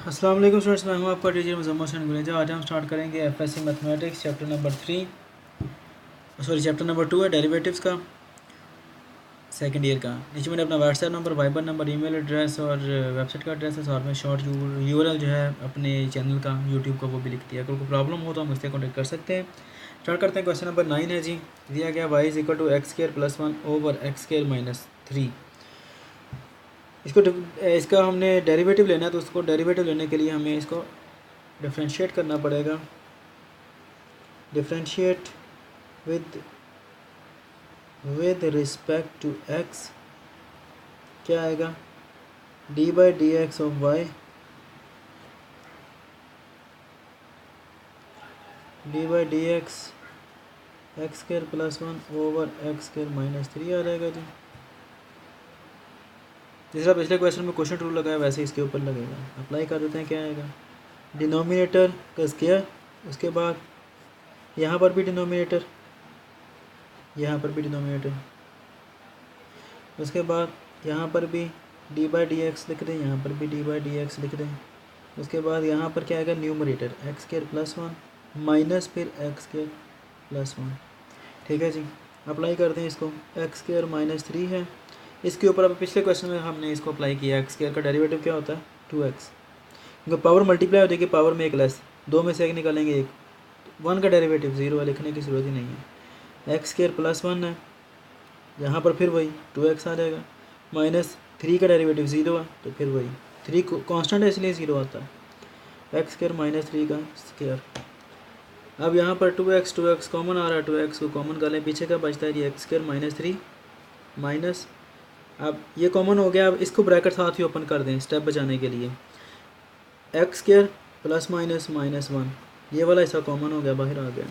अस्सलाम वालेकुम स्टूडेंट्स, मैं हूं आपका टीचर मुजम्मल हुसैन गुलेजा। आज हम स्टार्ट करेंगे एफएससी मैथमेटिक्स चैप्टर नंबर 2 है डेरिवेटिव्स का, सेकंड ईयर का। नीचे मैंने अपना WhatsApp number, Viber number, email address और वेबसाइट का एड्रेस है, और में शॉर्ट यूआरएल जो है अपने चैनल का यूट्यूब का वो भी लिख दिया। अगर कोई प्रॉब्लम हो तो हम मुझसे कॉन्टेक्ट कर सकते हैं। स्टार्ट करते हैं। क्वेश्चन नंबर 9 है जी। दिया गया y is equal to x² + 1 over x² - 3। इसका हमने डेरिवेटिव लेना है, तो उसको डेरिवेटिव लेने के लिए हमें इसको डिफ्रेंशिएट करना पड़ेगा। Differentiate with respect to x क्या आएगा? d/dx of y d/dx x² + 1 over x² - 3 आ जाएगा जी। तीसरा पिछले क्वेश्चन में क्वेश्चन रूल लगाया वैसे इसके ऊपर लगेगा। अप्लाई कर देते हैं। क्या आएगा? डिनोमिनेटर का स्क्वायर, उसके बाद यहाँ पर भी डिनोमिनेटर, यहाँ पर भी डिनोमिनेटर, उसके बाद यहाँ पर भी d/dx लिख दें, यहाँ पर भी d/dx लिख दें। उसके बाद यहाँ पर क्या आएगा? न्यूमरेटर x² + 1 माइनस फिर x² + 1। ठीक है जी, अप्लाई करते हैं इसको। x² - 3 है। इसके ऊपर अब पिछले क्वेश्चन में हमने इसको अप्लाई किया। x² का डेरिवेटिव क्या होता है? 2x। क्योंकि पावर मल्टीप्लाई हो जाएगी, पावर में एक लेस, दो में से एक निकालेंगे एक। 1 का डेरिवेटिव 0 है, लिखने की ज़रूरत ही नहीं है। x² + 1 है, यहाँ पर फिर वही 2x आ जाएगा। -3 का डेरिवेटिव 0 है, तो फिर वही 3 कांस्टेंट है इसलिए 0 आता है। x² - 3 का स्क्वायर। अब यहाँ पर 2x कॉमन आ रहा है, 2x को कॉमन कर लें, पीछे का बचता है जी x² - 3 माइनस। अब ये कॉमन हो गया। अब इसको ब्रैकेट साथ ही ओपन कर दें स्टेप बचाने के लिए। x² ± -1, ये वाला हिस्सा कॉमन हो गया, बाहर आ गया।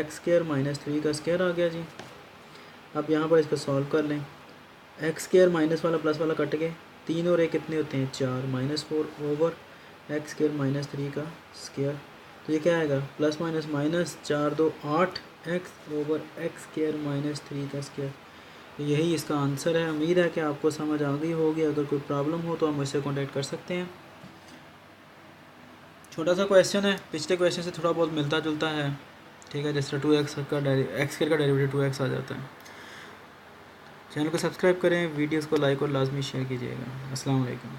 x² - 3 का स्क्वायर आ गया जी। अब यहाँ पर इसको सॉल्व कर लें। x² माइनस वाला प्लस वाला कट गए, 3 और 1 कितने होते हैं? 4, -4 ओवर x² - 3 का स्क्वायर। तो ये क्या आएगा? Plus minus minus 4 2 8 x over x² - 3 का स्क्वायर। तो यही इसका आंसर है। उम्मीद है कि आपको समझ आ गई होगी। अगर कोई प्रॉब्लम हो तो आप मुझसे कॉन्टेक्ट कर सकते हैं। छोटा सा क्वेश्चन है, पिछले क्वेश्चन से थोड़ा बहुत मिलता जुलता है। ठीक है, जैसे 2x का x² का डेरिवेटिव 2x आ जाता है। चैनल को सब्सक्राइब करें, वीडियोस को लाइक और लाजमी शेयर कीजिएगा। अस्सलाम वालेकुम।